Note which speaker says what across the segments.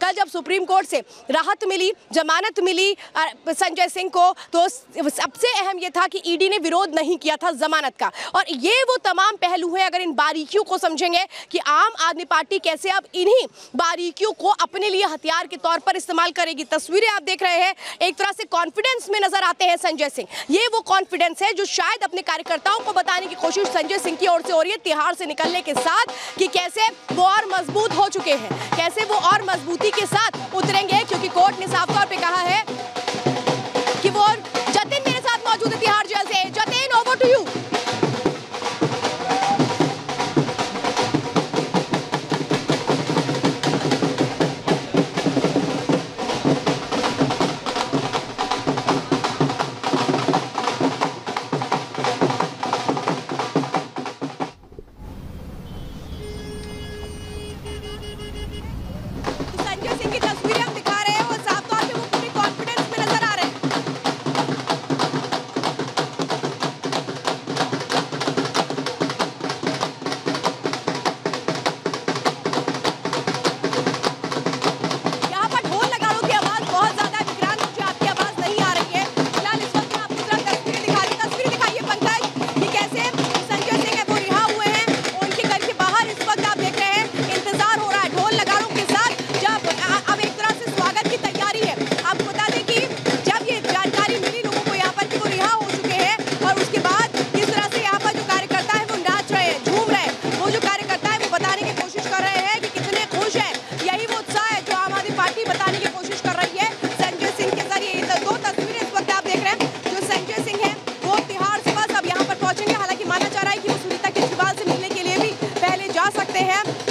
Speaker 1: कल जब supreme court से राहत मिली, जमानत मिली संजय सिंह को, तो सबसे अहम ये था कि ईडी ने विरोध नहीं किया था जमानत का। और ये वो तमाम पहलू हैं, अगर इन बारीकियों को समझेंगे कि आम आदमी पार्टी कैसे अब इन्हीं बारीकियों को अपने लिए हथियार के तौर पर इस्तेमाल करेगी। तस्वीरें आप देख रहे हैं, एक तरह से कॉन्फिडेंस में नजर आते हैं संजय सिंह। ये वो कॉन्फिडेंस है जो शायद अपने कार्यकर्ताओं को बताने की कोशिश संजय सिंह की ओर से हो रही है तिहाड़ से निकलने के साथ, कि कैसे वो और मजबूत हो चुके हैं, कैसे वो और मजबूती के साथ उतरेंगे, क्योंकि कोर्ट ने साफ तौर पे कहा है कि वो। जतिन मेरे साथ मौजूद है तिहाड़ जेल से। Jatin, over to you.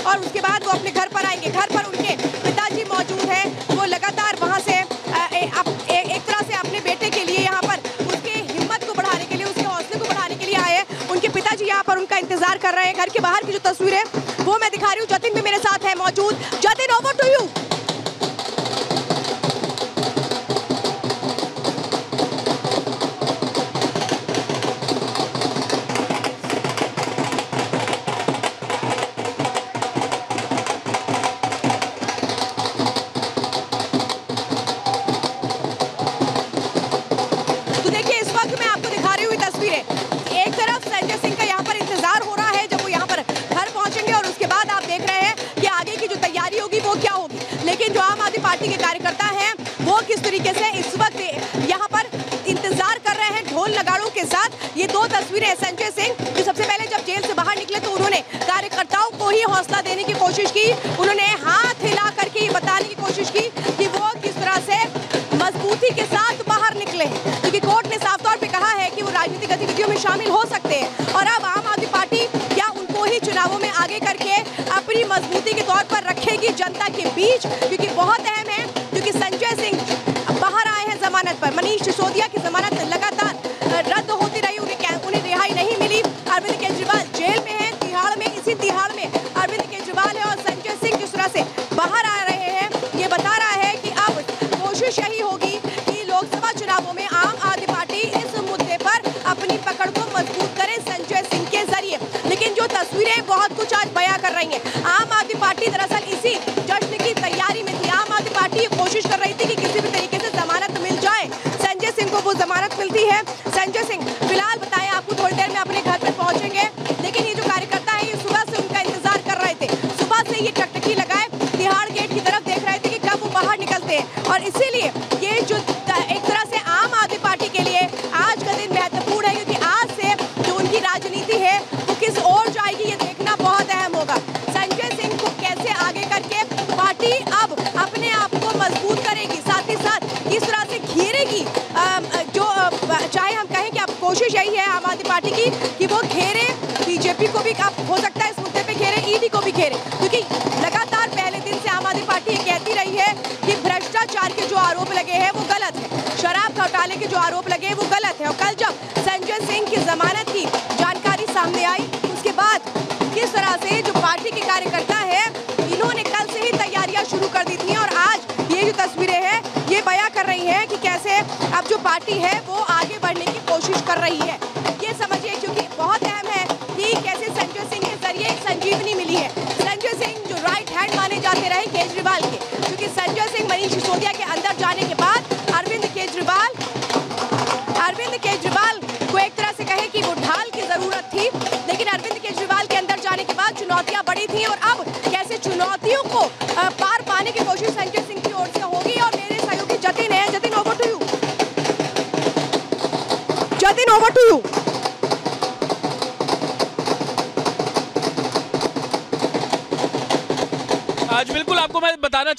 Speaker 1: और उसके बाद वो अपने घर पर आएंगे। घर पर उनके पिताजी मौजूद हैं, वो लगातार वहाँ से एक तरह से अपने बेटे के लिए यहाँ पर उसके हिम्मत को बढ़ाने के लिए, उसके हौसले को बढ़ाने के लिए आए हैं। उनके पिताजी यहाँ पर उनका इंतजार कर रहे हैं। घर के बाहर की जो तस्वीर है वो मैं दिखा रही हूँ। जतिन भी मेरे साथ है मौजूद। Jatin, over to you. एक तरफ संजय सिंह का यहाँ पर इंतजार हो रहा है जब वो यहाँ पर घर पहुंचेंगे, और उसके बाद आप देख रहे हैं कि आगे की जो तैयारी होगी वो क्या होगी। लेकिन जो आम आदमी पार्टी के कार्यकर्ता हैं वो किस तरीके से इस वक्त यहाँ पर इंतजार कर रहे हैं ढोल नगाड़ों के साथ। ये दो तस्वीरें संजय सिंह जो सबसे पहले जब जेल से बाहर निकले तो उन्होंने कार्यकर्ताओं को ही हौसला देने की कोशिश की। उन्होंने हाथ हिला करके ये बताने की कोशिश की कि वो किस तरह से मजबूती के साथ बाहर निकले हैं, क्योंकि कोर्ट ने साफ तौर पे कहा है कि वो राजनीतिक गतिविधियों में शामिल हो सकते हैं। और अब आम आदमी पार्टी क्या उनको ही चुनावों में आगे करके अपनी मजबूती के तौर पर रखेगी जनता के बीच, क्योंकि बहुत अहम है, क्योंकि संजय सिंह बाहर आए हैं जमानत पर। मनीष सिसोदिया की जमानत लगातार रद्द होती रही, उन्हें रिहाई नहीं मिली। अरविंद केजरीवाल जेल में है, तिहाड़ में। इसी तिहाड़ में अरविंद केजरीवाल है और संजय सिंह जिस तरह से बाहर आ रहे हैं, ये बता रहा है कि अब कोशिश यही होगी कि लोकसभा चुनावों में आम आदमी पार्टी इस मुद्दे पर अपनी पकड़ को मजबूत करे संजय सिंह के जरिए। लेकिन जो तस्वीरें बहुत कुछ आज बयां कर रही हैं। आम आदमी पार्टी दरअसल इसी जश्न की तैयारी में थी। आम आदमी पार्टी ये कोशिश कर रही थी कि किसी भी तरीके से जमानत मिल जाए। संजय सिंह को वो जमानत मिलती है। संजय सिंह फिलहाल बताएं, आपको थोड़ी देर में अपने घर पर पहुंचेंगे। लेकिन ये जो कार्यकर्ता है ये सुबह से उनका इंतजार कर रहे थे। सुबह से ये टकटकी लगाए तिहाड़ गेट की तरफ देख रहे थे कि कब वो बाहर निकलते हैं। और इसीलिए ये जो एक तरह से आम आदमी पार्टी के लिए आज का दिन महत्वपूर्ण है, क्योंकि आज से जो उनकी राजनीति है वो किस ओर जाएगी ये देखना बहुत अहम होगा। संजय सिंह को कैसे आगे करके पार्टी अब अपने आप को मजबूत करेगी, साथ ही साथ किस तरह से घेरेगी। जो चाहे हम कहें कि अब कोशिश यही है आम आदमी पार्टी की कि वो घेरे बीजेपी को भी, अब हो सकता है इस मुद्दे पे घेरे, ईडी को भी घेरे, क्योंकि लगातार पहले दिन से आम आदमी पार्टी ये कहती रही है कि भ्रष्टाचार के जो आरोप लगे हैं वो गलत है, शराब घोटाले के जो आरोप लगे हैं वो गलत है। और कल जब संजय सिंह की जमानत की जानकारी सामने आई, उसके बाद किस तरह से जो पार्टी के कार्यकर्ता है इन्होंने कल से ही तैयारियां शुरू कर दी थी। और आज ये जो तस्वीरें हैं ये बयां कर रही हैं कि कैसे अब जो पार्टी है वो आगे बढ़ने की कोशिश कर रही है। ये समझिए, क्योंकि बहुत अहम है कि कैसे संजय सिंह के जरिए एक संजीवनी मिली है। संजय सिंह जो राइट हैंड माने जाते रहे केजरीवाल के, क्योंकि सिसोदिया के अंदर जाने के बाद अरविंद केजरीवाल को एक तरह से कहे कि वो ढाल की जरूरत थी, लेकिन अरविंद केजरीवाल के अंदर जाने के बाद चुनौतियां बड़ी थी और अब कैसे चुनौतियों को पार पाने की कोशिश संजय सिंह की ओर से होगी। और मेरे सहयोगी जतिन है, जतिन ओवर टू यू।
Speaker 2: आज बिल्कुल आपको मैं बताना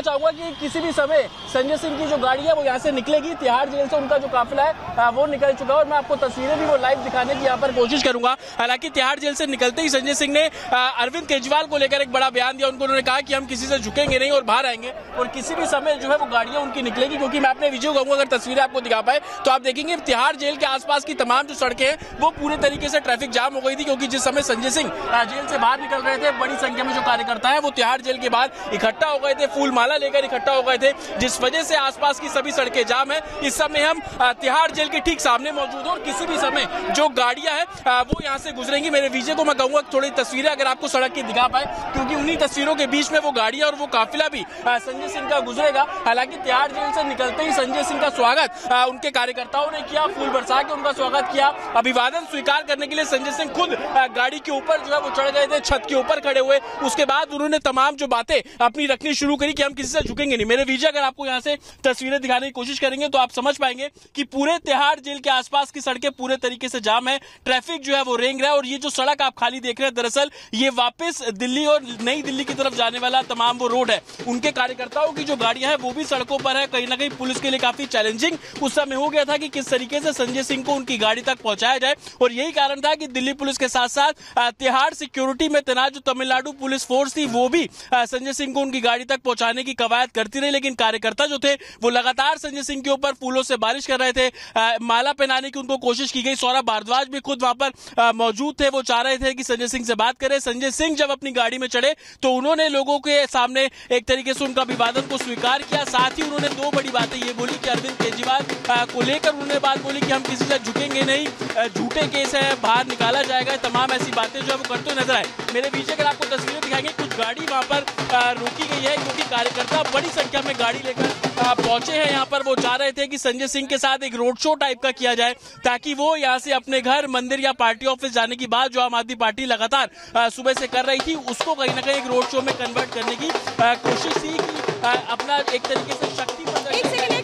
Speaker 2: चाहूंगा कि किसी भी समय संजय सिंह की जो गाड़ी है वो यहाँ से निकलेगी। तिहाड़ जेल से उनका जो काफिला है वो निकल चुका है और मैं आपको तस्वीरें भी वो लाइव दिखाने की यहाँ पर कोशिश करूंगा। हालांकि तिहाड़ जेल से निकलते ही संजय सिंह ने अरविंद केजरीवाल को लेकर एक बड़ा बयान दिया। उन्होंने कहा कि हम किसी से झुकेंगे नहीं और बाहर आएंगे और किसी भी समय जो है वो गाड़ियां उनकी निकलेगी। क्योंकि मैं अपने वीडियो कहूंगा, अगर तस्वीरें आपको दिखा पाए तो आप देखेंगे तिहाड़ जेल के आसपास की तमाम जो सड़कें हैं वो पूरे तरीके से ट्रैफिक जाम हो गई थी। क्योंकि जिस समय संजय सिंह जेल से बाहर निकल रहे थे, बड़ी संख्या में जो कार्यकर्ता है वो तिहाड़ जेल के बाद इकट्ठा हो गए थे, फूल माला लेकर इकट्ठा हो गए थे, जिस वजह से आसपास की सभी सड़कें जाम है। इस समय हम तिहाड़ जेल के ठीक सामने मौजूद हैं और किसी भी समय जो गाड़ियां हैं वो यहां से गुजरेंगी। मेरे विजय को मैं कहूंगा थोड़ी तस्वीरें अगर आपको सड़क की दिखा पाए, क्योंकि उन्हीं तस्वीरों के बीच में वो गाड़ियां और वो काफिला भी संजय सिंह का गुजरेगा। हालांकि तिहाड़ जेल से निकलते ही संजय सिंह का स्वागत उनके कार्यकर्ताओं ने किया, फूल बरसा के उनका स्वागत किया। अभिवादन स्वीकार करने के लिए संजय सिंह खुद गाड़ी के ऊपर जो है वो चढ़ गए थे, छत के ऊपर खड़े हुए। उसके बाद उन्होंने तमाम जो बातें अपनी रखनी शुरू करी कि हम किसी से झुकेंगे नहीं। मेरे विजय अगर आपको यहाँ से तस्वीरें दिखाने की कोशिश करेंगे तो आप समझ पाएंगे कि पूरे तिहाड़ जेल के आसपास की सड़कें पूरे तरीके से जाम है, ट्रैफिक जो है वो रेंग रहा है। और ये जो सड़क आप खाली देख रहे हैं, दरअसल ये वापस दिल्ली और नई दिल्ली की तरफ जाने वाला तमाम वो रोड है। उनके कार्यकर्ताओं की जो गाड़ियां हैं वो भी सड़कों पर है। कहीं ना कहीं पुलिस के लिए काफी चैलेंजिंग उस समय हो गया था कि किस तरीके से संजय सिंह को उनकी गाड़ी तक पहुंचाया जाए। और यही कारण था कि दिल्ली पुलिस के साथ साथ तिहाड़ सिक्योरिटी में तैनात जो तमिलनाडु पुलिस फोर्स थी वो भी संजय सिंह को उनकी गाड़ी तक पहुंचाने की कवायद करती रही। लेकिन कार्यकर्ता जो थे वो लगातार संजय सिंह के ऊपर फूलों से बारिश कर रहे थे, माला पहनाने की उनको कोशिश की गई। सौरभ भारद्वाज भी खुद वहां पर मौजूद थे, वो चाह रहे थे कि संजय सिंह से बात करें। संजय सिंह जब अपनी गाड़ी में चढ़े तो उन्होंने लोगों के सामने एक तरीके से उनका अभिवादन को स्वीकार किया। साथ ही उन्होंने दो बड़ी बातें ये बोली कि अरविंद केजरीवाल को लेकर उन्होंने बात बोली कि हम किसी से झुकेंगे नहीं, झूठे केस है, बाहर निकाला जाएगा। तमाम ऐसी बातें जो है वो करते नजर आए। मेरे पीछे अगर आपको तस्वीरें दिखाएंगे, कुछ गाड़ी वहां पर रोकी गई है क्योंकि कार्यकर्ता बड़ी संख्या में गाड़ी लेकर पहुंचे हैं यहाँ पर। वो चाह रहे थे कि संजय सिंह के साथ एक रोड शो टाइप का किया जाए ताकि वो यहाँ से अपने घर, मंदिर या पार्टी ऑफिस जाने की बात जो आम आदमी पार्टी लगातार सुबह से कर रही थी उसको कहीं ना कहीं एक रोड शो में कन्वर्ट करने की कोशिश थी कि अपना एक तरीके से शक्ति प्रदर्शन